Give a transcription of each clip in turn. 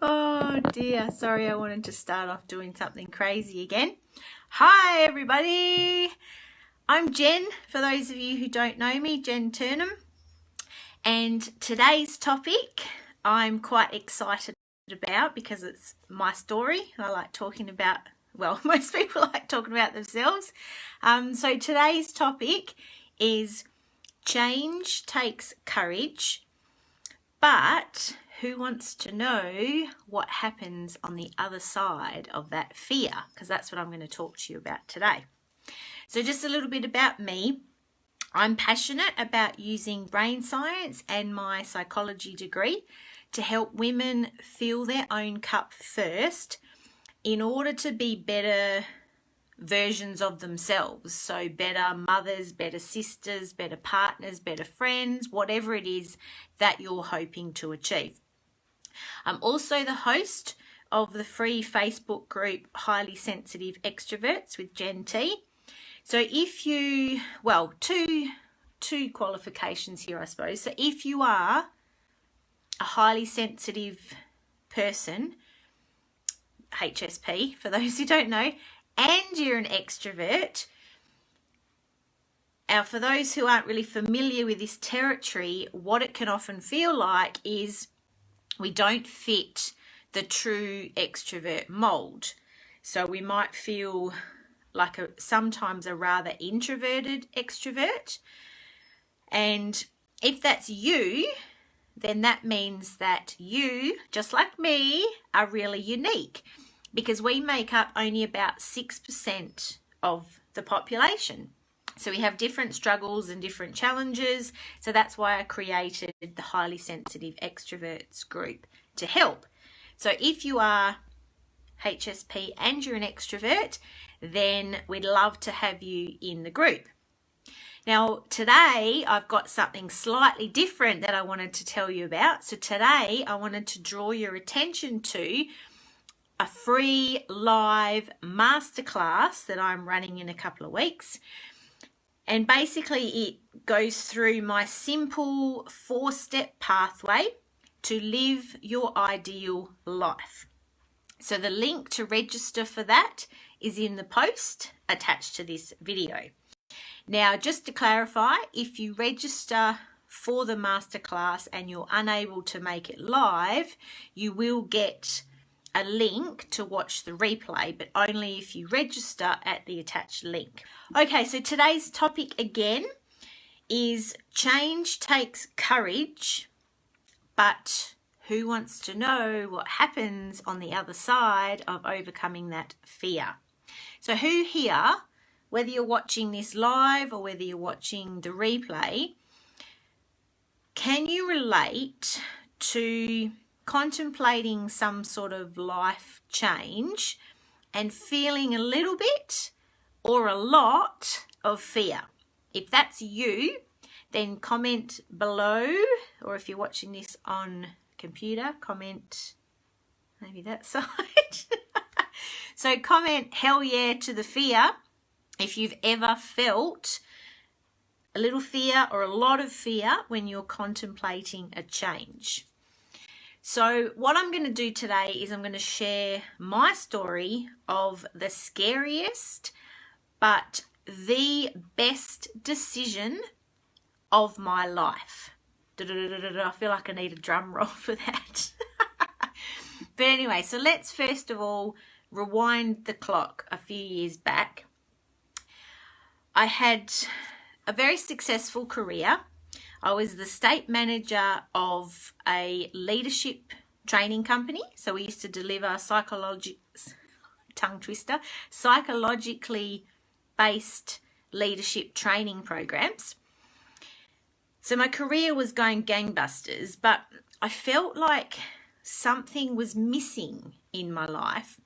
Oh dear, sorry, I wanted to start off doing something crazy again. Hi everybody, I'm Jen, for those of you who don't know me, Jen Turnham. And today's topic I'm quite excited about because it's my story. I like talking about, well, most people like talking about themselves. So today's topic is change takes courage, but who wants to know what happens on the other side of that fear? Because that's what I'm going to talk to you about today. So just a little bit about me. I'm passionate about using brain science and my psychology degree to help women fill their own cup first in order to be better versions of themselves. So better mothers, better sisters, better partners, better friends, whatever it is that you're hoping to achieve. I'm also the host of the free Facebook group Highly Sensitive Extroverts with Jen T. So if you, well, two qualifications here, I suppose. So if you are a highly sensitive person, HSP, for those who don't know, and you're an extrovert, for those who aren't really familiar with this territory, what it can often feel like is we don't fit the true extrovert mold. So we might feel like sometimes a rather introverted extrovert. And if that's you, then that means that you, just like me, are really unique, because we make up only about 6% of the population. So we have different struggles and different challenges. So that's why I created the Highly Sensitive Extroverts group to help. So if you are HSP and you're an extrovert, then we'd love to have you in the group. Now, today I've got something slightly different that I wanted to tell you about. So today I wanted to draw your attention to a free live masterclass that I'm running in a couple of weeks. And basically it goes through my simple 4-step pathway to live your ideal life. So the link to register for that is in the post attached to this video. Now, just to clarify, if you register for the masterclass and you're unable to make it live, you will get a link to watch the replay, but only if you register at the attached link. Okay, so today's topic again is change takes courage, but who wants to know what happens on the other side of overcoming that fear? So who here, whether you're watching this live or whether you're watching the replay, can you relate to contemplating some sort of life change and feeling a little bit or a lot of fear? If that's you, then comment below, or if you're watching this on computer, comment maybe that side. So comment hell yeah to the fear if you've ever felt a little fear or a lot of fear when you're contemplating a change. So what I'm going to do today is I'm going to share my story of the scariest but the best decision of my life. I feel like I need a drum roll for that. But anyway, so let's first of all rewind the clock a few years back. I had a very successful career. I was the state manager of a leadership training company. So we used to deliver psychologically based leadership training programs. So my career was going gangbusters, but I felt like something was missing in my life.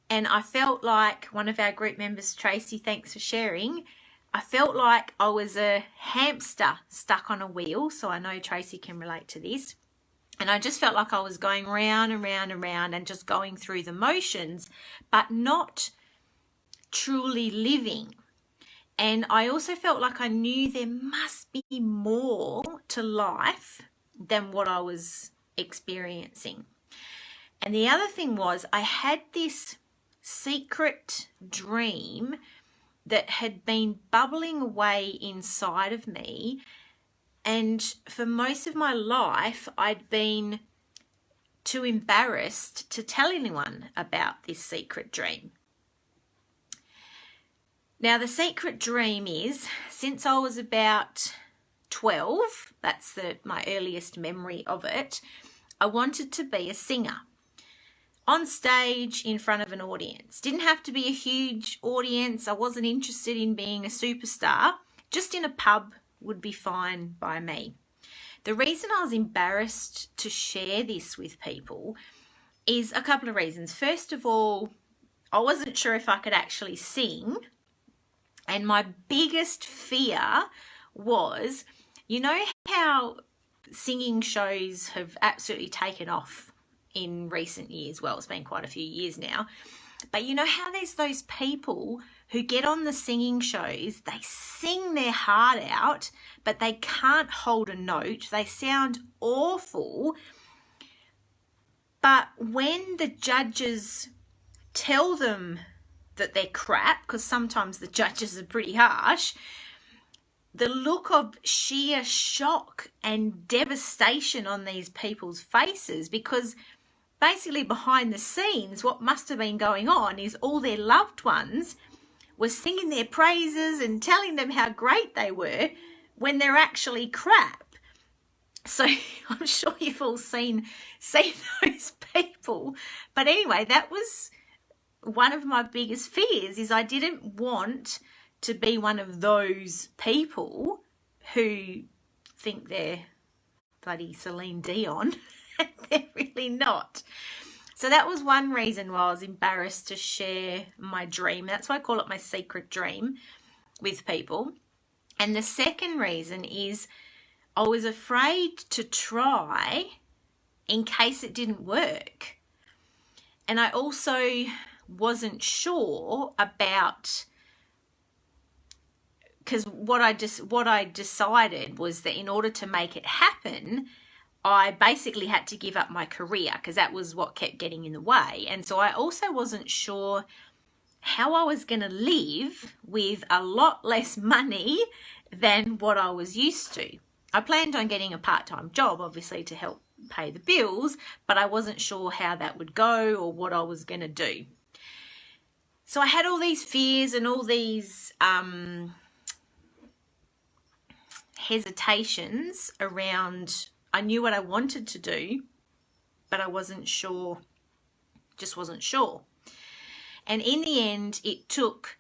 And I felt like one of our group members, Tracy, thanks for sharing, I felt like I was a hamster stuck on a wheel. So I know Tracy can relate to this. And I just felt like I was going round and round and round and just going through the motions, but not truly living. And I also felt like I knew there must be more to life than what I was experiencing. And the other thing was I had this secret dream that had been bubbling away inside of me. And for most of my life, I'd been too embarrassed to tell anyone about this secret dream. Now, the secret dream is, since I was about 12, that's my earliest memory of it, I wanted to be a singer on stage in front of an audience. Didn't have to be a huge audience. I wasn't interested in being a superstar. Just in a pub would be fine by me. The reason I was embarrassed to share this with people is a couple of reasons. First of all, I wasn't sure if I could actually sing. And my biggest fear was, you know how singing shows have absolutely taken off in recent years? Well, it's been quite a few years now. But you know how there's those people who get on the singing shows, they sing their heart out, but they can't hold a note. They sound awful. But when the judges tell them that they're crap, because sometimes the judges are pretty harsh, the look of sheer shock and devastation on these people's faces, because basically behind the scenes, what must have been going on is all their loved ones were singing their praises and telling them how great they were when they're actually crap. So I'm sure you've all seen those people. But anyway, that was one of my biggest fears, is I didn't want to be one of those people who think they're bloody Celine Dion. They're really not. So that was one reason why I was embarrassed to share my dream. That's why I call it my secret dream with people. And the second reason is I was afraid to try in case it didn't work. And I also wasn't sure about, because what I decided was that in order to make it happen, I basically had to give up my career, because that was what kept getting in the way. And so I also wasn't sure how I was going to live with a lot less money than what I was used to. I planned on getting a part-time job, obviously, to help pay the bills, but I wasn't sure how that would go or what I was going to do. So I had all these fears and all these hesitations around. I knew what I wanted to do, but I wasn't sure, just wasn't sure. And in the end, it took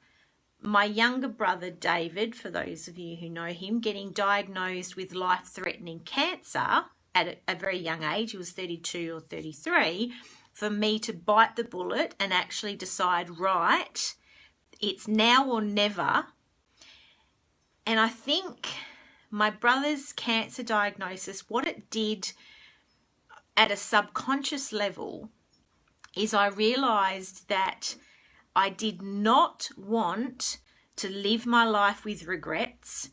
my younger brother, David, for those of you who know him, getting diagnosed with life-threatening cancer at a very young age. He was 32 or 33, for me to bite the bullet and actually decide, right, it's now or never. And I think my brother's cancer diagnosis, what it did at a subconscious level is I realized that I did not want to live my life with regrets.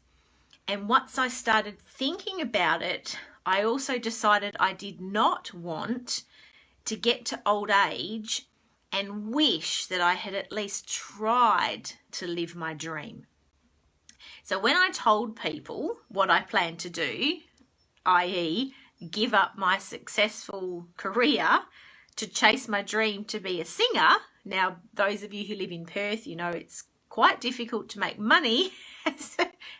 And once I started thinking about it, I also decided I did not want to get to old age and wish that I had at least tried to live my dream. So when I told people what I planned to do, i.e. give up my successful career to chase my dream to be a singer, now those of you who live in Perth, you know it's quite difficult to make money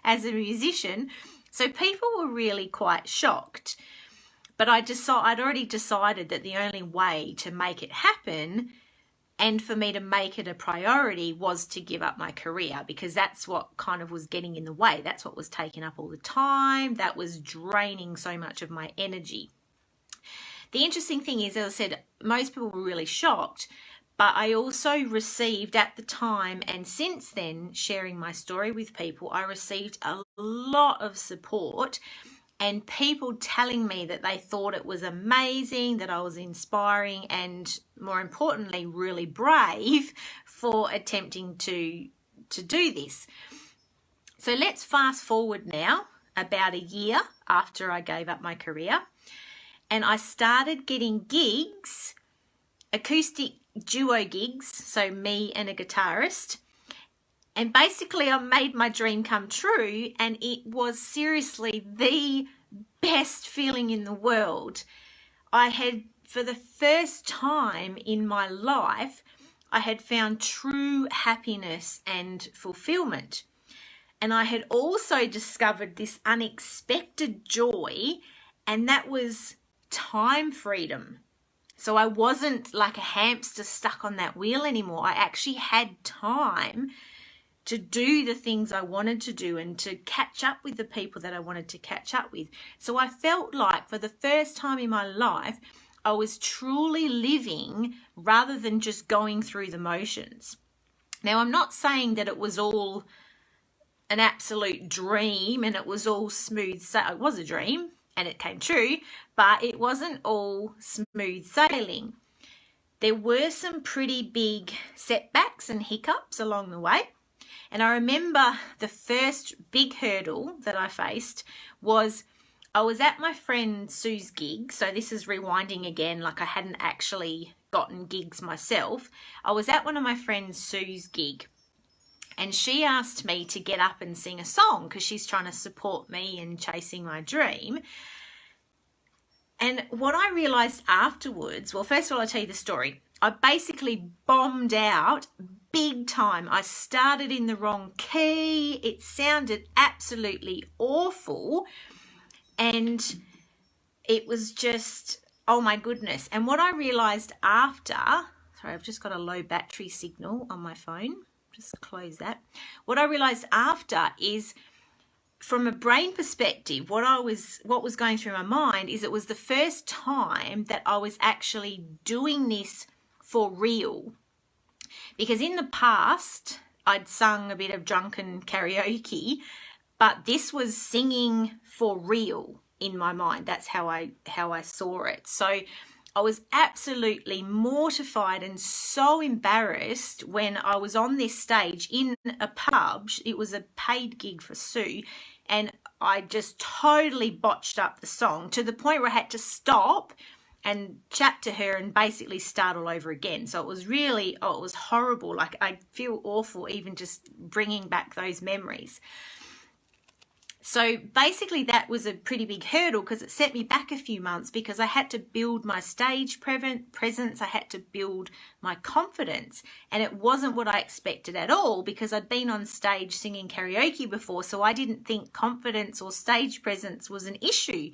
as a musician, so people were really quite shocked. But I'd already decided that the only way to make it happen and for me to make it a priority was to give up my career, because that's what kind of was getting in the way. That's what was taking up all the time. That was draining so much of my energy. The interesting thing is, as I said, most people were really shocked, but I also received at the time and since then, sharing my story with people, I received a lot of support and people telling me that they thought it was amazing, that I was inspiring and more importantly, really brave for attempting to do this. So let's fast forward now about a year after I gave up my career and I started getting gigs acoustic duo gigs, so me and a guitarist. And basically I made my dream come true, and it was seriously the best feeling in the world. I had, for the first time in my life, I had found true happiness and fulfillment. And I had also discovered this unexpected joy, and that was time freedom. So I wasn't like a hamster stuck on that wheel anymore. I actually had time to do the things I wanted to do and to catch up with the people that I wanted to catch up with. So I felt like for the first time in my life, I was truly living rather than just going through the motions. Now, I'm not saying that it was all an absolute dream and it was all smooth. It was a dream and it came true, but it wasn't all smooth sailing. There were some pretty big setbacks and hiccups along the way. And I remember the first big hurdle that I faced was I was at my friend Sue's gig. So this is rewinding again, like I hadn't actually gotten gigs myself. I was at one of my friends Sue's gig, and she asked me to get up and sing a song because she's trying to support me in chasing my dream. And what I realized afterwards, well, first of all, I'll tell you the story. I basically bombed out big time. I started in the wrong key. It sounded absolutely awful. And it was just, oh my goodness. And what I realized after, sorry, I've just got a low battery signal on my phone. Just close that. What I realized after is, from a brain perspective, what was going through my mind is it was the first time that I was actually doing this for real. Because in the past, I'd sung a bit of drunken karaoke, but this was singing for real in my mind. That's how I saw it. So I was absolutely mortified and so embarrassed when I was on this stage in a pub. It was a paid gig for Sue, and I just totally botched up the song to the point where I had to stop and chat to her and basically start all over again. So it was really, it was horrible. Like, I feel awful even just bringing back those memories. So basically that was a pretty big hurdle because it set me back a few months, because I had to build my stage presence. I had to build my confidence, and it wasn't what I expected at all, because I'd been on stage singing karaoke before. So I didn't think confidence or stage presence was an issue.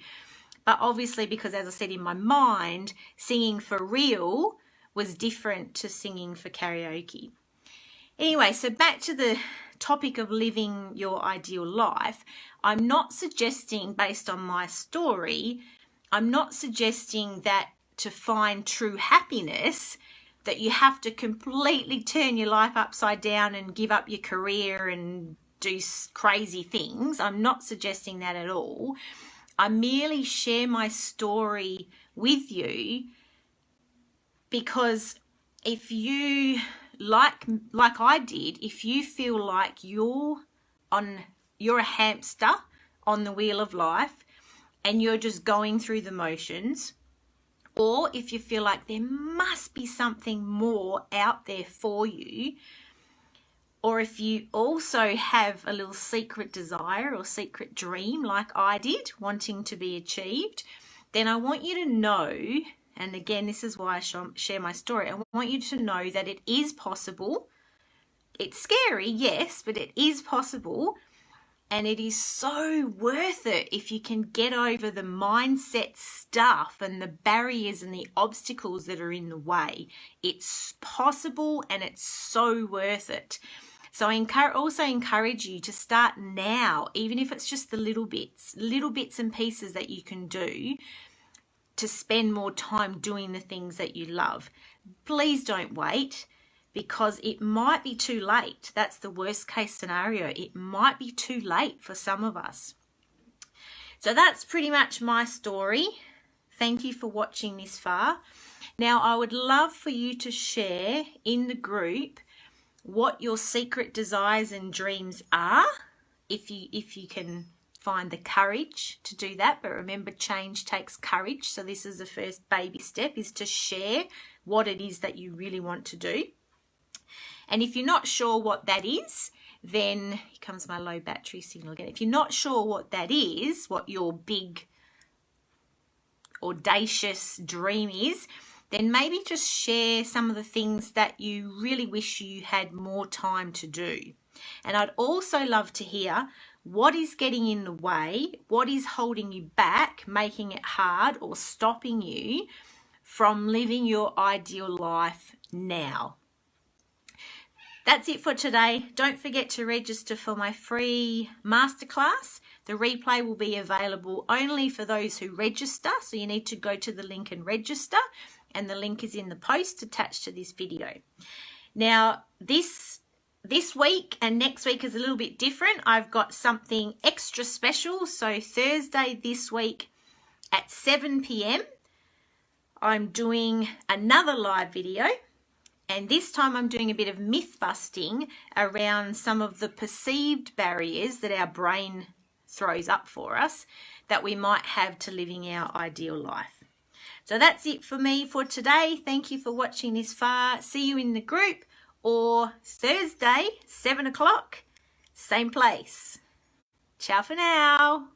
But obviously, because as I said, in my mind, singing for real was different to singing for karaoke. Anyway, so back to the topic of living your ideal life. I'm not suggesting, based on my story, I'm not suggesting that to find true happiness, that you have to completely turn your life upside down and give up your career and do crazy things. I'm not suggesting that at all. I merely share my story with you because if you, like I did, if you feel like you're a hamster on the wheel of life and you're just going through the motions, or if you feel like there must be something more out there for you, or if you also have a little secret desire or secret dream like I did, wanting to be achieved, then I want you to know, and again, this is why I share my story, I want you to know that it is possible. It's scary, yes, but it is possible. And it is so worth it if you can get over the mindset stuff and the barriers and the obstacles that are in the way. It's possible and it's so worth it. So I also encourage you to start now, even if it's just the little bits and pieces that you can do to spend more time doing the things that you love. Please don't wait, because it might be too late. That's the worst case scenario. It might be too late for some of us. So that's pretty much my story. Thank you for watching this far. Now, I would love for you to share in the group what your secret desires and dreams are, if you can find the courage to do that. But remember, change takes courage. So this is the first baby step, is to share what it is that you really want to do. And if you're not sure what that is, then here comes my low battery signal again. If you're not sure what that is, what your big audacious dream is, then maybe just share some of the things that you really wish you had more time to do. And I'd also love to hear what is getting in the way, what is holding you back, making it hard or stopping you from living your ideal life now. That's it for today. Don't forget to register for my free masterclass. The replay will be available only for those who register. So you need to go to the link and register. And the link is in the post attached to this video. Now, this week and next week is a little bit different. I've got something extra special. So Thursday this week at 7 p.m, I'm doing another live video. And this time I'm doing a bit of myth busting around some of the perceived barriers that our brain throws up for us that we might have to living our ideal life. So that's it for me for today. Thank you for watching this far. See you in the group, or Thursday, 7 o'clock, same place. Ciao for now.